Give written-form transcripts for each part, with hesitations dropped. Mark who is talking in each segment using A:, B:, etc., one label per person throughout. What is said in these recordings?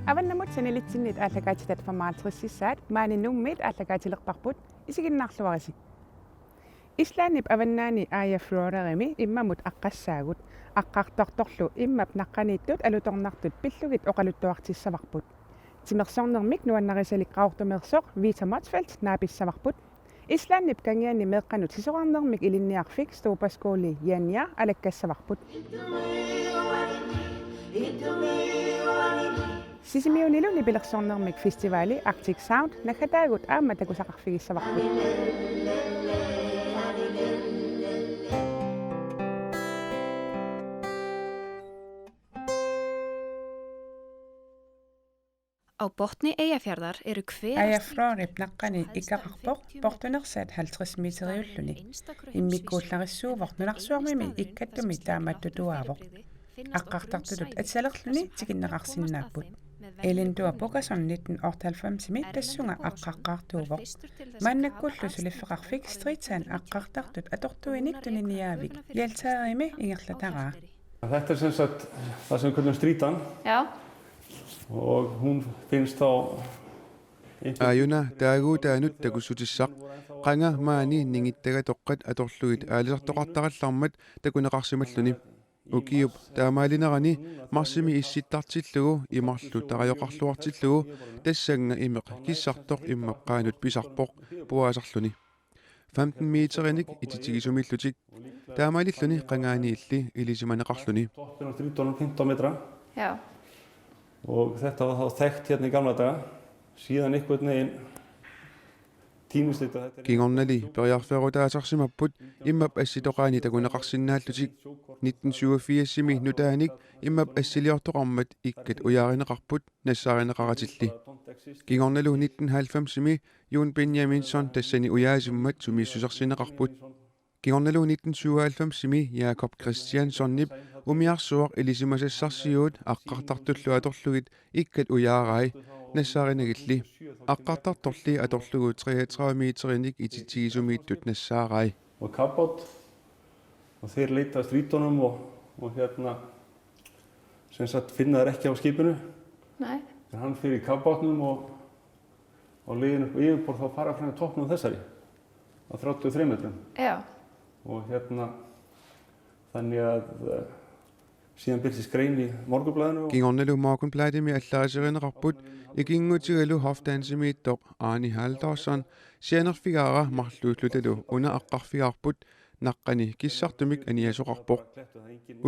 A: Аваннамут санилитсиннит ааллагаатитат формаалтрississaat мааниннуммит ааллагаатилерпарпут исигиннаарлуариси. Ислааннип аваннаани аая флорерими иммамут аққассаагут аққартарторлу иммап наққанииттут алуторнартут пиллугит оқалуттуартиссаварпут. Тимерсорнермик нуаннарисаликкаортумерсоқ Vita Motzfeldt нааписсаварпут. Ислааннип кангиани меққанут сисоқарнермик илинниарфик стуупаскуули яания алаккассаварпут. Сисимиунилу нипилерсорнермик фестивали Arctic Sound нахатаагут аама такусақарфигиссаварпут.
B: Á botni Eyjafjarðar eru hver
A: Eyjafjörðin naqqani ikkaqarpoq portunersaat 50 meteriulluni immikkuullarissuvort nunarsuarmimi ikkattumi taamattutuaavoq aqqartartutut atsalerluni tikinneqarsinnaaput elindua pokason 1998 tassunga aqqaqqaartuuvoq maannakkullu suliffeqarfik streetsan aqqartartut atortuinik tuniniaavik yaltaarimi ingerlataraa.
C: Þetta sem sagt það sem við kallum streetan.
B: Já.
C: Og hun findes þá
D: Ayuna taagu taanut takussutissaq qanga maani ningittaga toqqat atorlugit aalisartoqartarallarmat takuneqarsimalluni ukiup taamaalinarani marsimi issittartillugu imarlu tarajoqarluartillugu tassanga imeq kissartoq immaqqaanut pisarpoq puaasarluni 15 meterinik ititigisumillutik taamaalilluni qangaani illi ilisimaneqarluni
C: 15 metra.
B: Já.
C: Og þetta var þá þekkt hérna í gamla daga. Síðan einhvern veginn týnist þetta.
D: Kingornali periarferutaasarsimapput immap assitoqaani takuneqarsinnaallutik 1987 nutaanik immap assiliortoqarmat ikkat ujaarineqarput nassarineqaratilli. Kingornalu 1990 Jon Benjaminson tassani ujaasimmat sumissusersineqarput. Kingornalu 1997 Jakob Christiansonnip umiarsuaq ilisimasassarsiuut aqqartartullu atorlugit ikkat ujaarai nassaarinagilli aqqartartorli atorlugu 33 meterinik ititigisummiittut nassaarai.
C: Og kappát og þeir leita að strítunum og hérna sem sagt finna þær ekki á skipinu.
B: Nei.
C: Þegar hann fyrir í kappátnum og leiðin upp á yfirborð þá fara frá toppnum þessari á 33 metrum.
B: Já.
C: Og hérna þannig að síðan byrjast grein í Morgunblaðinu.
D: Kingornalu Morgunbladimi allaaserineqarput ikingutigalu hoftansimiittoq Arni Haldarsson sianerfigara marluutlutalu una aqqarfigaarput naqqani kissartumik aniasoqarpoq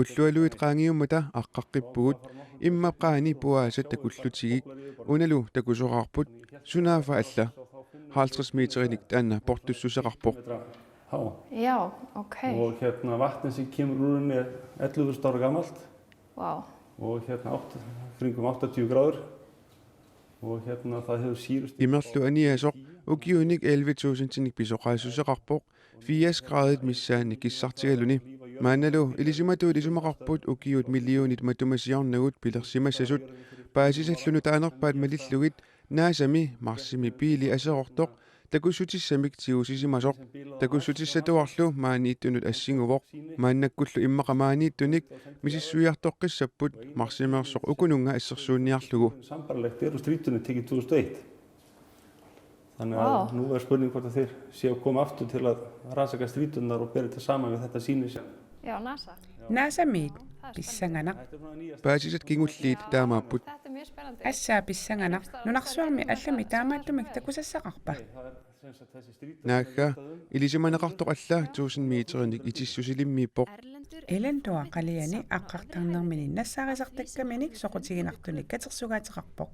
D: ullualuit qaangiummata aqqaqqippugut immaqqaani puaasat takullutigik unalu takusoqarput sunaafa alla 50 meterinik taanna portussuseqarpoq.
B: Já, okay.
C: Og hérna vatnið sem kemur úr henni 11.000 ára gamalt.
B: Vá.
C: Og hérna kringum 80 gráður. Og hérna það hefur sýrust.
D: Imerlu aniasoq ukiunik 11.000 tinik pisoqaasuseqarpoq 4 gradet missaanik kissartigaluni maanalu ilisimatu ilisumaqarput ukiut millionit matumasiarnagut pilersimassasut paasisallunu taanerpaat malillugit naasami marsimi piili aserortoq takussutissamik tiusisimasoq takussutissatuarlu maaniittunut assinguvoq maannakkullu immaqamaaniittunik misissuiartoqqissapput marsimeersoq ukununga assersuunniarlugu.
C: Sambarlegt strítunni tekið 2001. Þannig að nú spurning hvort þeir séu að koma aftur til að rannsaka strítunnar og bera þetta saman við þetta sýni sem.
B: Já, NASA.
A: NASA miit pissanganaq
D: Paasisat kingulliit taamaapput.
B: Þetta mjög spennandi.
A: Assaa pissanganaq nunarsuarmi allami taamaattumik takusassaqarpa.
D: Naakka ilisimaneqartoq alla 1000 meterinik itissusilimmiippoq.
A: Elendua qaliani aqqartarnermini nassaarisartakkaminik soqutiginartunik katersugaatiqarpoq.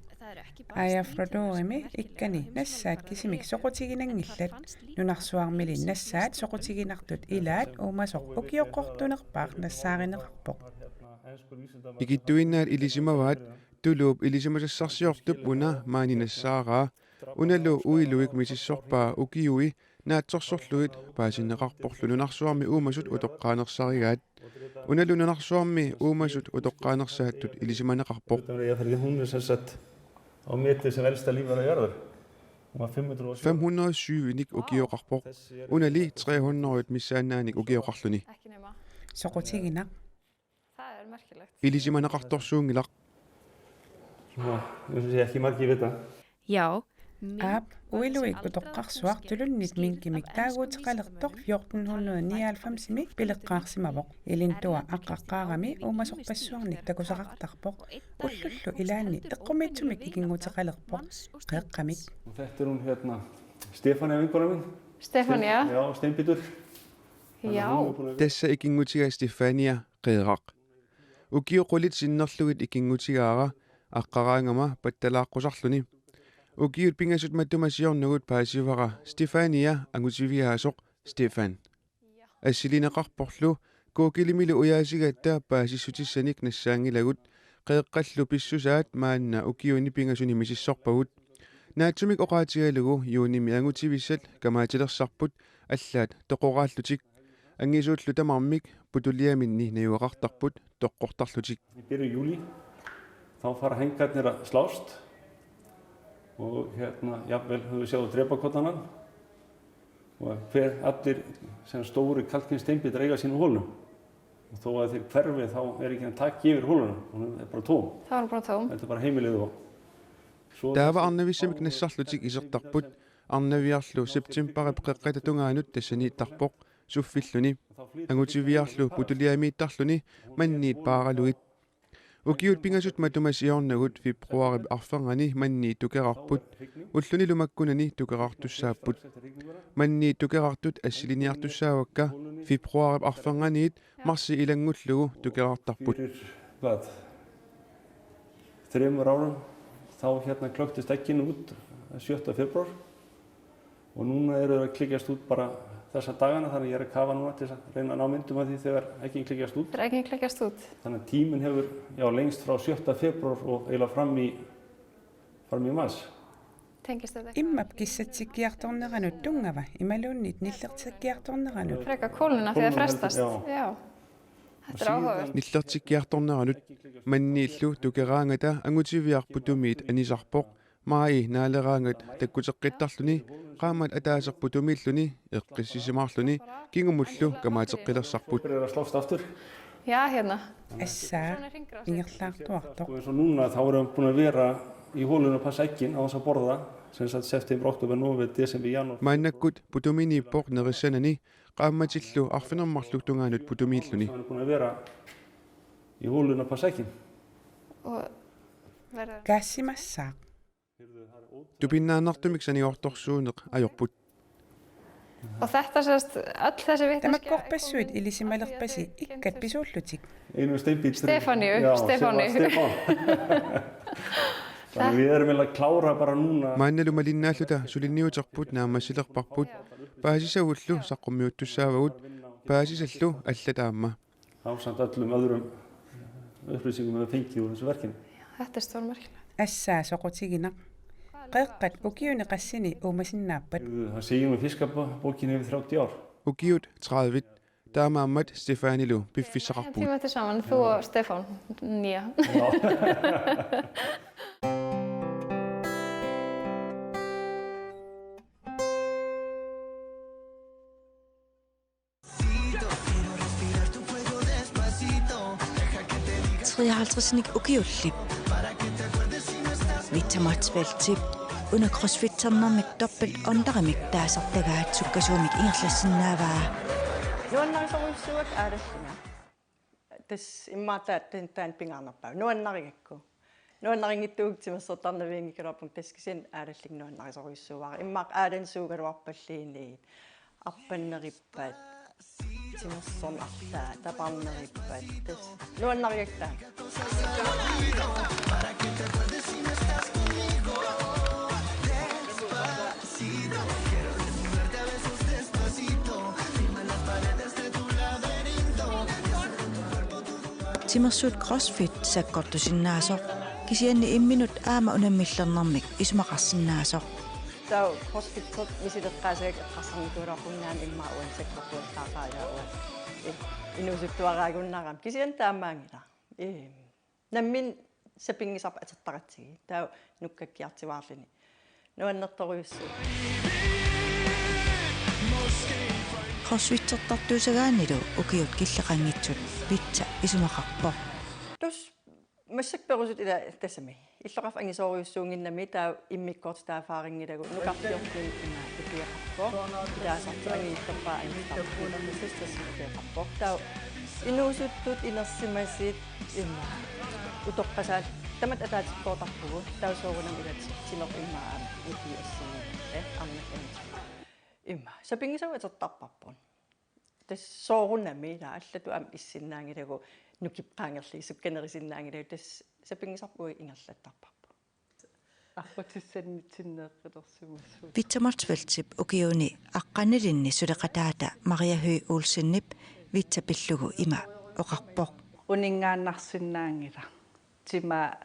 A: Ayafrodoorimi ikkani nassaat kisimik soqutiginangillat nunarsuarmili nassaat soqutiginartut ilaat uumasoq ukioqqortunerpaaq nassaaриneqarpoq.
D: Ikittuinnaat ilisimavaat tuluup ilisimasassarsiortup una maaninassaaraa unalu uiluik misissorpaa ukiui naatsorsorluit paasineqarporlu nunarsuarmi uumasut utoqqaanersarigaat unalu nunarsuarmi uumasut utoqqaanersaattut ilisimaneqarpoq.
C: Hún sem sagt á metri sem elsta lífvera jarðar. Hún var
D: 507 ukioqarpoq unali 300 missaannaanik ukioqarluni.
B: Ekki nema.
A: Soqutiginaq
B: Það merkilegt.
D: Ilisimaneqartorsuungilaq
C: Ekki margir vita.
B: Já.
A: Aap uiluik utoqqarsuaq tulunnit minkimik taaguutiqalertoq 1499 pileqqaarsimavoq ilintua aqqaqqaarami umasorpassuarnik takusaqartarpoq ullullu ilaanni eqqumitsumik ikingutiqalerpoq qeeqqamik.
C: Þetta hún Stefania vinkona min.
B: Stefania?
C: Já, steinbitur.
B: Já.
D: Tässä ikingutiga Stefania qeeraq. Ukiuqulit sinnerlugit ikingutigaara aqqaraangama pattalaaqqussarluni. Ukiut pingasut mattumasiornugut paasivara Stefania angutiviaasoq Stefan. Assilineqarporlu kuukilimilu uyaasigatta paasissutissanik nassaangilagut qeeqqallu pissusaat maanna ukiuni pingasuni misissorpagut naatsumik oqaatigalugu yuunimi angutivissat kamaatilersarput allaat toqoraallutik angisuullu tamarmik putuliaminni nayuaqartarput toqqortarlutik.
C: I byrjun júli þá fara hengarnir að slást og jafnvel höfum við sjáð drepakollanann og allir sem stóri kalksteinbitar eiga sínu hólum og þó að þeir hverfi þá ekki að taka yfir hóluna, hún bara tóm.
B: Það var bara tóm.
C: Þetta bara heimilið og
D: Taava arnavissamik nassarlutik isertarput arnaviarlu september peqqattatungaanut tassaniittarpoq suffilluni angutiviarlu putuliamiittarluni manniit paaralugit ukiut pingasut matumasiornagut februari arfangani manniit tukerarput ulluni lumakkunani tukerartussaaput manniit tukerartut assiliniartussaavakka februari arfanganiit marsi ilangullugu tukerartarput
C: 3 árum þá klöktist eggin út 7. febrúar og núna eru þau að klikjast út bara þessa dagana þannig ég að kafa núna til að reyna að ná myndum af því þegar eggin klikjast út.
B: Þegar eggin klikjast út.
C: Þannig að tíminn hefur lengst frá 7. febrúar og eiginlega fram í mars.
B: Tengist þetta?
A: Immap kissatsikkiartorneranut tungava imalunnit nillertsikkiartorneranut.
B: Frekar kólnuna því það frestast. Já. Þetta áhugavert.
D: Nillertsikkiartorneranut manniillu tukeraangata angutiviarputumiit anisarpoq maai naaleraangat takkuteqqittarluni qaamat ataaserputumiilluni eqqissisimaarluni kingumullu kamaateqqilersarput.
C: Byrjar að slást aftur.
B: Já, hérna.
A: Assaa ingerlaartuartoq.
C: Eins og núna þá erum við búin að vera í hólunum að passa eggin á þess að borða sem sagt september, oktober, november, desember, janúar.
D: Maannakkut putuminiippoq nerissanani qaammatillu arfinermarlugtungaanut putumiilluni.
C: Við erum búin að vera í hólunum að passa eggin.
A: Kassimassaaq.
D: Tupinnaanartumik saniortorsuuneq ajorput.
B: Og þetta sést öll þessi vitneskja.
A: Tämä korpassuit ilisimalerpasi ikkat pisuullutik.
C: Einu steinbít.
B: Stefáníu.
C: Stefán. Þannig við erum að klára bara núna.
D: Maannalu malinnaalluta sulinniuterput naammassilerparput paasisavullu saqqummiuttussaavagut paasisallu allataamma.
C: Ásamt öllum öðrum upplýsingum við fengið úr þessu verkinu.
B: Þetta stórmerkilegt.
A: Assaa soqutiginaq. Qeeqqat ukiuni qassini uumasinnaappat.
C: Það segjum við fiskabókinni yfir 30 ár.
D: Ukiut 30 taamaammat Stefanilu piffissaqarput.
B: Tímættu saman, þú og Stefán, nýja.
E: Trihaltrasnik ukiullip. Vitamatsveltip una crossfit-ternarmik doppelt onderamik taasartagaat sukkasuumik ingerlassinnaavaa.
F: Nuannarisoruissuak aalassinga. Tas immaataat taan pingaarnerpaa. Nuannarigakku. Nuannaringittuugtimassortarnaviingikalaapung taskisin aalallik nuannarisoruissuara. Immaaq aalansuugaluarpalliiniit. Arpannerippaat. Timassorn artaa taparnerippaat. Tas nuannarigaktaa.
E: Timersut crossfit sakkortusinnaasoq kisianni imminut aama unammillernermik isumaqarsinnaasoq.
F: Tau crossfit misileqqaasagak eqqarsarnikuularpunnaam immauan sakkortuaqqaaqaajauat. Inusuttuaraagunnaram kisian taammaangila. Nammin sapingisarpa atattaqatsigi. Tau nukkakkiartivaarlini. Nuannertoruissu.
E: Crossfit-sertartuusagaanilu ukiut killeqanngitsut pitsa isumaqarpoq.
F: Tus массакперусут ила тассами иллоқарф ангисоориуссуунгиннами таа иммиккорт таафаарингилагу нукартиортуи има икиақарпо таасарт ангииллерпаа ангистарпуна миссассасикиақарпо таа инуусуттут инерсимасит имма утоққасаат тамат атаатиккоотарпугу таусоорунам илат синер иммаа икиассигилэ арнаккан имма сапингисау атертарпарпун тас соорунами таа аллату ам иссиннаангилагу нукипqaangerli сукканерисиннаангилагу тас сапингисарпуи ингерлаттарпарпу
B: арпатиссаннитсиннеэққилэрсимассуу
E: Витсамартвэлтип укиуни аққанилинни сулеқатаата Мария Høj Olsenнip витсапиллугу има оқарпоқ
B: унингааннарсиннаангила тима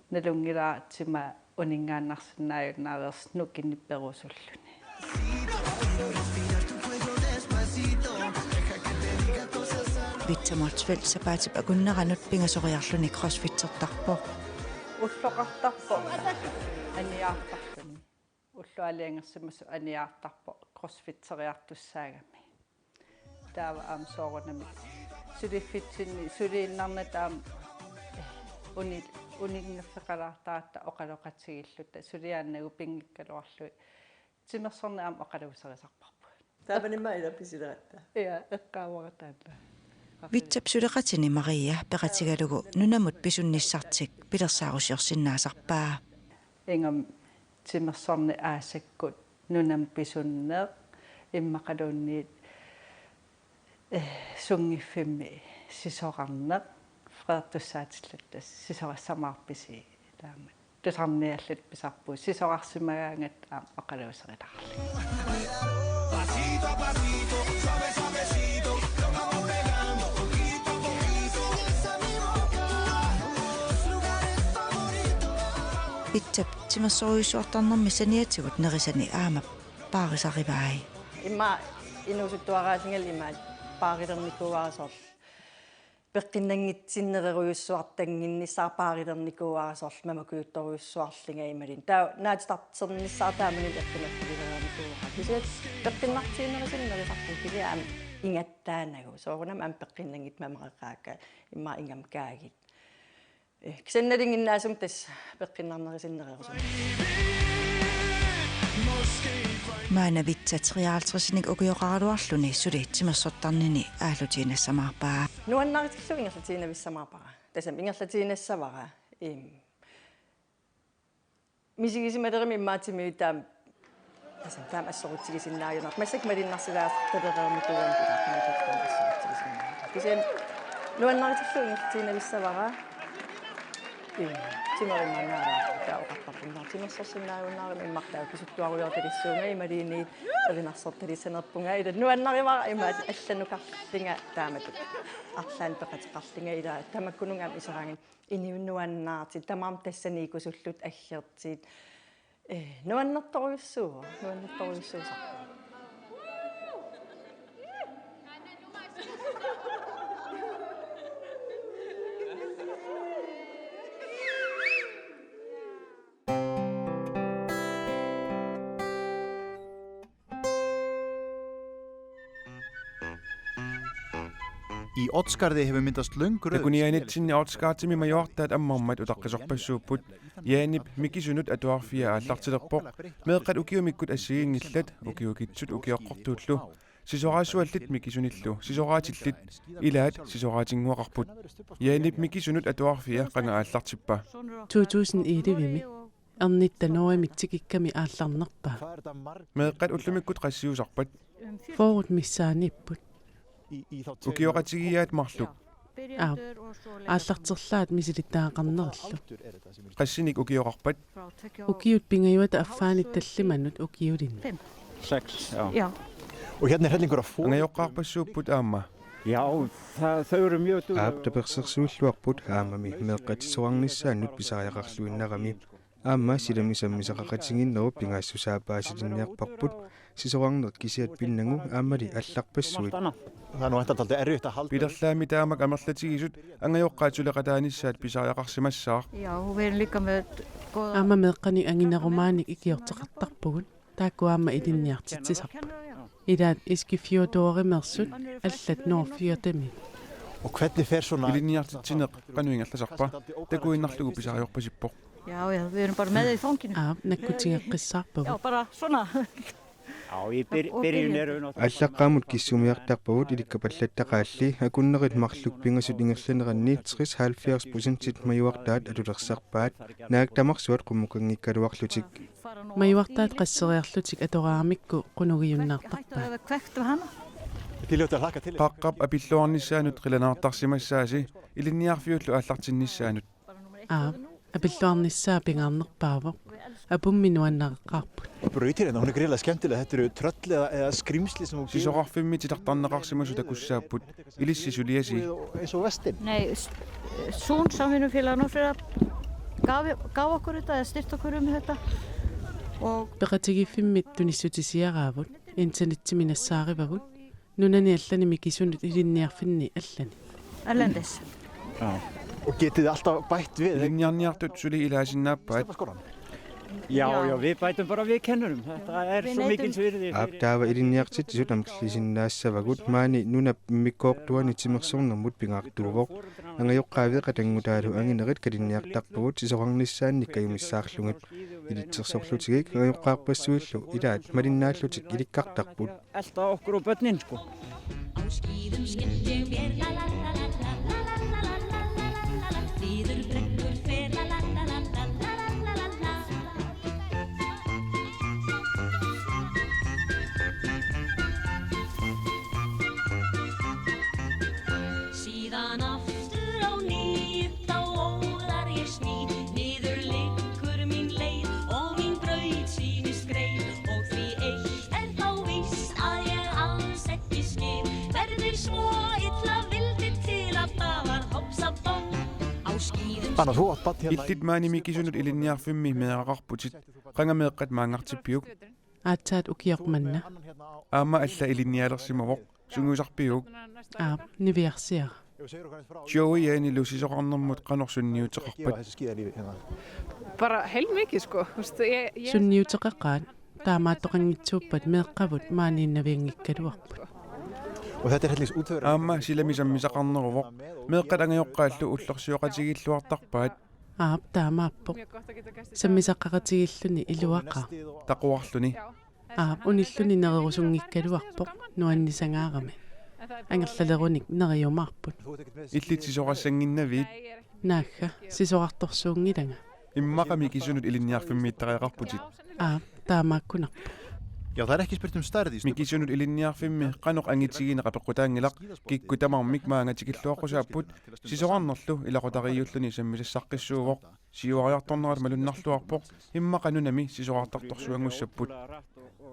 B: налунгила тима унингааннарсиннааюнааверс нукиннипперусуллуни
E: Витсамартвэл сапаатип акуннеранут пингасориарлуни кроссфитсертарпоқ
B: уллоқартарпо аниаартарлуни уллуалиангерсимасу аниаартарпо кроссфитсериартуссаагами таава аам соорунами сулиффитсинни сулииннарна таам унингерфеқалаартаатта оқалоқатсигиллута сулиааннагу пингиккалуарлуи тимерсорна аам оқалавусерисарпарпу
F: таабанимма ила писилератта
B: иа эққааваратаалла
E: Витсап сулеқатини Мария пеқатигалугу нунамут писунниссартик пилерсаарусиорсиннаасарпаа
B: ингам тимерсорни аасаккут нунам писуннеэ иммақалуунниит сунгиффимми сисоқарнеэ фреэртуссаатиллаттас сисорассамаарписи таама тусарниаллат писарпуу сисоқарсимагаангат аама оқалавусериларли Витсап тимерсориуссуартарнэрми саниатигут нерисани аама паарисариваи
F: имма инусуттуараасингал има паарилерникуаасоор пеққиннангитсиннерируйуссуартангиннissаа паарилерникуаасоор мамакуутторуйуссуарлинга ималин таа наатитартернissаа таамани пеққиннарфилерникуара кисиат пеққиннартиинерисиннерисарту килиаам ингаттаанагу соорунам аам пеққиннангит мамеқақаака имма ингам каагит кисанналингиннаасум тас пеққиннарнерисиннерерусум
E: маана витса 53-ник укиоқаралуарлуни сули тимерсортарнини аалутиинассамаарпаа
F: нуаннаритиллу ингерлатиинависсамаарпара тасам ингерлатиинассавара мисигисималерими иммаатими таам тасам таам ассорутсигисиннааюнар массак малиннарсилаарталерерми тугампилаарнаа кисен нуаннаритиллу ингерлатиинависсавара тимериманаара таоқартарпуннаар тимерсорсиннааюнаарми иммартаа кисуттуаруйорталиссуунга ималиини эринарсорталиссанерпунга ила нуаннаривара имаат алланукарлинга тааматут арлаан пеқатеқарлинга ила тамаккунунгам исерангин иниуннуаннаарти тамаам тассаникусуллут аггертиит нуаннерторуйуссуусарпу
G: I Otskarði hefur myndast löng röð.
D: Takunianitsinni Otskartimi majortaat ammarmat utaqqisорpassuupput yaanip mikisunut atuarfia aallartilerpoq meeqqat ukiumikkut assigiingillat ukiukitsut ukioqqortuullu sisoraasuallit mikisunillu sisoraatillit ilaat sisoraatinguaqarput yaanip mikisunut atuarfia qanga aallartippa
H: 2011-mi ernittanuarimik tikikkami aallarnerpaa
D: meeqqat ullumikkut qassiusarpat
H: forut missaanipput
D: ukioqatigiaat marluk
H: ааллартерлаат мисилиттаақарнериллу
D: qassinik ukioqarpat
H: укиут пингаюата аффаанит таллиманут укиулин
I: 6
B: ja
G: Og hérna hellingur af fóð.
D: angajoqqarpassuupput aamma
I: já það eru mjög
D: aaptapersersuulluarput aamami meeqqatisoarnissaannut pisariaqarluinnarami aamma silamisammisaqaqatiginneru pingaassusaapaasitinniarparput sisorangnert kisiat pinnangu aammali allarpassuit
G: Það er nú þetta aldrei erfitt að halda.
D: pilerlaami taamak amerlatigisut angajoqqaatuleqataanissaat pisariaqarsimassaaq
B: ja we erum líka með
H: аама меэккани ангинерумааник икиортеқартарпугут тааккуаама илинниартитсисарпа илаат искифиодооримерсут аллат норфиотами
D: Iliniartitsinneq qanuingallasarpa takuinnarlugu pisariorpasippoq.
F: Ja, vi är bara med i fången.
H: nakkutingeqqissarpavu.
F: Ja, bara såna.
D: Аллаққаамут киссумиартарпавут иликкапаллаттақаалли акуннерит марлук пингасут ингерланеранни 70% маюартаат атулерсарпаат наак тамарсуат қуммукангиккалуарлутик
H: маюартаат qasseriarlutik atoraaramikku qunugiyunnaartarpaat.
D: Qaqqap apilluarnissaanut qilanaartarsimassaaси ilinniarfiullu ааллартиннissaanут
H: apilluarnissaa pingaarnerpaavoq apumminuannaqarput.
G: Brautir en hún greiðlega skemmtilega. Þetta eru tröll eða skrimsli sem hún
D: Sisoqarfimmi titartarneqarsimasut akussaapput ilissisuliasi
G: eins og vestin.
F: Nej, Són samvinnufélaginu fyrir að gaf okkur þetta eða styrt okkur þetta. Og
H: peqatigiffimmi tunissutisiaraavut internettiminassaarivavut nunani allanimi kisunut ilinniarfinni allani.
F: erlendis.
G: Og getið þið alltaf bætt við.
D: Ilinniarniartut suli ilaasinnaappaat
I: Já, við bætum bara við kennurum. Þetta svo mikils virði.
D: Abtaava ilinniartit sut amklisinnaasavagut maani nunap mikkoortuani timersornermut pingaartuuvoq angajoqqaaviqatangutaalu anginerit kalinniartarpagut sisoqarnissaannik kayumissaarlungat ilitsersorlutigik angajoqqaarpassuillu ilaat malinnaallutik ilikkartarput
I: Elta okkur og börnin sko.
D: Illit maanimi kisunut ilinniarfimmi meaqarputit qangameeqqat maangartippiuk
H: Aataat ukiormanna.
D: aama alla ilinnialersimawoq sunguusarpiuk
H: Niviarsiara.
D: Joey yaanilu sisoqarnermut qanorsunniuteqarpat
B: Bara heilmikið sko.
H: Sunniuteqaqqaat taamaattoqangitsuuppat meeqqavut maaniinnaviangikkaluarput.
G: Og þetta hellis útföður.
D: aama silamissammisaqarneruvoq meeqqat angajoqqaallu ullersiuqatigilluartarpaat
H: Taamaappoq sammisaqqaqatigilluni iluaqa.
D: taquarluni
H: Unilluni nererusunngikkaluarpoq nuannisangaarami. Angerlalerunik neriumaarput.
D: illit sisoqassanginnaviit
H: Naagga sisoqartorsuungilanga.
D: immaqami kisunut ilinniarfimmiittareeqarputit
H: Taamaakkunarpu.
G: Já, það ekki spurt stærð í
D: mikisunut ilinniarfimmi qanoq angitigineqapeqqutaangilaq kikkutamarmik maangatikilluaqqusaaput sisoqarnerlu ilaqutariulluni sammisassaqissuuvoq siuariartornerat malunnarluarpoq immaqanunami sisoqartartorsuangussaput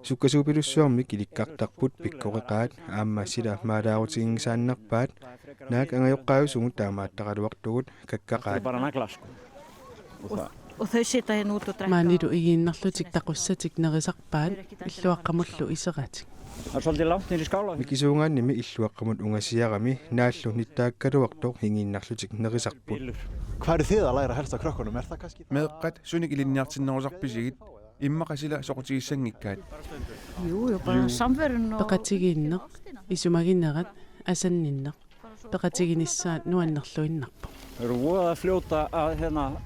D: sukkasuupilussuarmik ilikkartarput pikkoqeqaat aamma sila maalaarutigingisaannerpaat naak angajoqqaajusungut taamaattaqaluartugut kakkaqaat
I: Bara naglasko.
F: Og þau sita hérna út og drekka.
H: Maanilu igiinnarlutik taqussatik nerisarpaat illuaqqamullu iseratik.
I: Svolítið langt niður í skála.
D: mikisuungaannimi illuaqqamut ungasiarami naallu nittaakkaluartoq hingiinnarlutik nerisarput
G: Hvað eru þið að læra helst af krökkunum? Það kannski
D: meeqqat sunik ilinniartinnerusarpisigit immaqasila soqutigissanngikkaat
F: Jú, bara samverun og
H: Peqatigiinneq isumaginnerat asanninneq peqatiginissaat nuannerluinnarpoq.
I: Eru voða fljóta að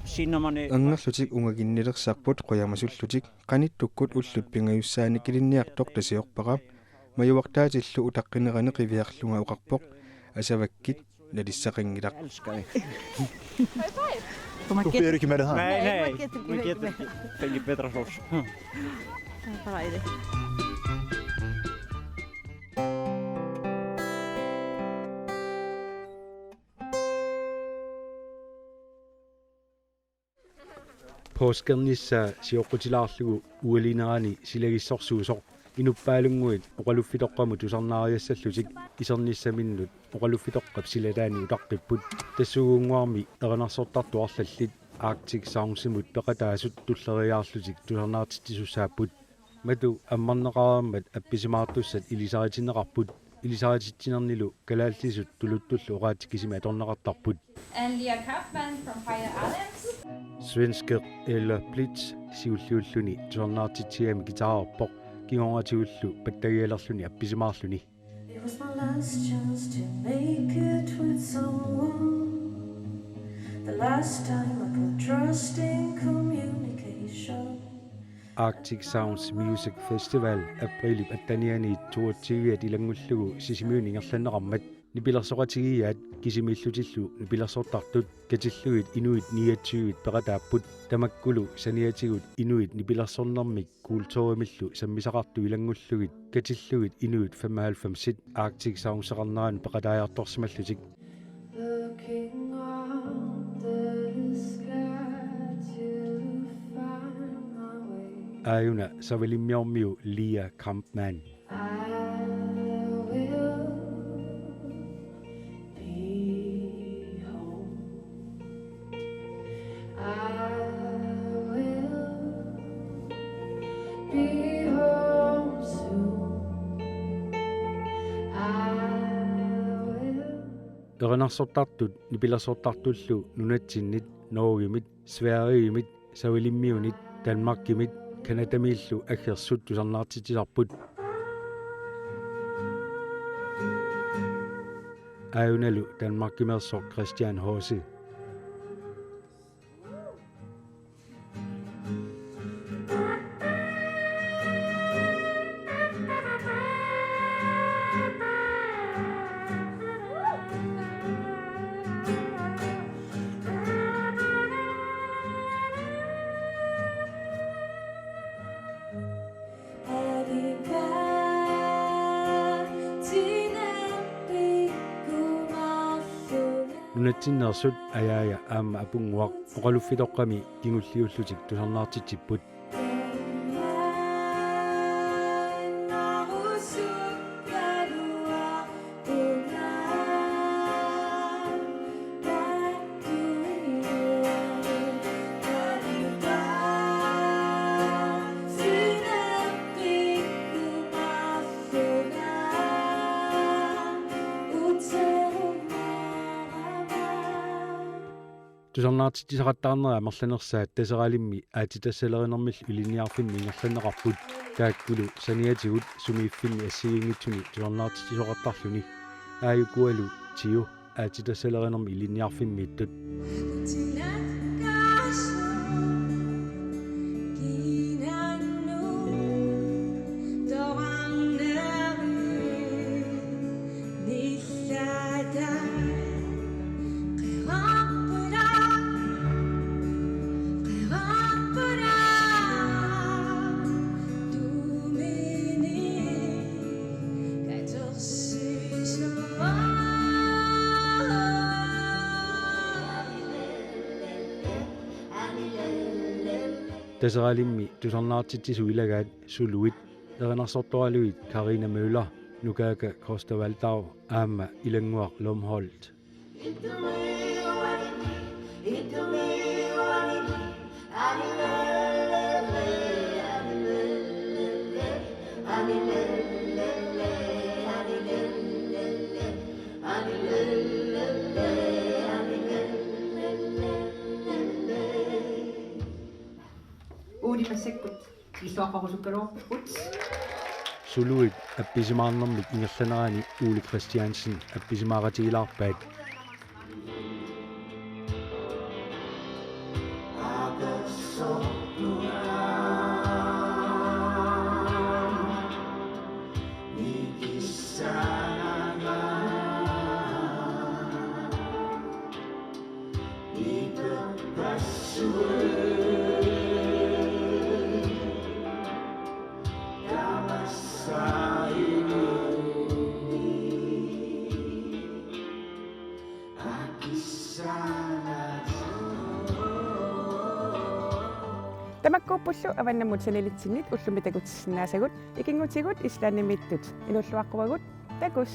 I: sína manni
D: angerlutik ungaginnilersarput qoyamasullutik qanittukkut ullut pingayussaanik ilinniartoq tasiorpaqa majuartaatillu utaqqineraneq iviarlunga uqarpoq asavakkit nalissaqingilaq
G: Þú byrður ekki meira það.
I: Nei, við getum fengið betra hrós.
F: Það er bara æði.
J: Påskernissa siorqutilaarlugu ualinerani silagissorsuusoq inuppaalunguit oqaluffitoqqamut usarnaariassallutik isernissaminnut oqaluffitoqqap silataani utaqqipпут tassugunguarmi eranarsortartuarlallit Arctic Soundsimut peqataasut tulleriaarlutik tusarnaartittisussaapпут matu ammarneqarammat appisimaartussat ilisaritinneqarput ilisaritinnernilu kalaallisut tuluttullu oqaatikisimi atorneqartarput
K: Anlia Kaufmann from Fire Islands.
J: Svensker eller Blitz siulluulluni tusarnaartitsiami gitaarpoq kingoratiullu pattagialerluni appisimaarluni
L: was my last chance to make it with someone. The last time I put trust in communication.
J: Arctic Sounds Music Festival april attaniani 22 ilangullugu sisimyuningerlanneqarmat nipilersoqatigiat kisimillutillu nipilersortartut katilluit inuit niatsugit peqataapput tamakkulu saniatigut inuit nipilersornermik kuultorimillu sammisaqartu ilangullugit katillugit inuit 95 Arctic Sounds eqarneraan peqataajartorsimallutik Ayuna savelimmiormiu Lia Kampmann. Erenersortartut nipilersortartullu nunatsinnit Norgemit Sverigemit savelimmiunit Danmarkimit Kanadamillu aggersut tusarnaartitisarput Ayunalu Danmarkimersor Christian Hose Nunatsinnersut ayaaya aama apunguaq oqaluffitoqqami kingulliullutik tusarnaartitipput tusarnaartitisaqattaarnera amerlanersaat taseralimmi aatitassalerinermill uliniarfimmi ingerlaneqarput kaakkulu saniatigut sumiiffimmi assigingitsuni tusarnaartitisoqattarluni aayukualu tiu aatitassalerinermi iliniarfimmiittut taseralimmi tusarnaartitisuilagaat suluit erenersortoraluit Karina Møller nukaaka Kostavaltau aama ilanguaq Lomholt Suluit appisimaarnermik ingerlanerani Uli Christiansen appisimaaratigilaarpaat
A: Tamakkuuppullu avannamutsanilitsinit ullumitakutissinaasagut ikingutigut islaanimittut ilulluaqqуваgut takus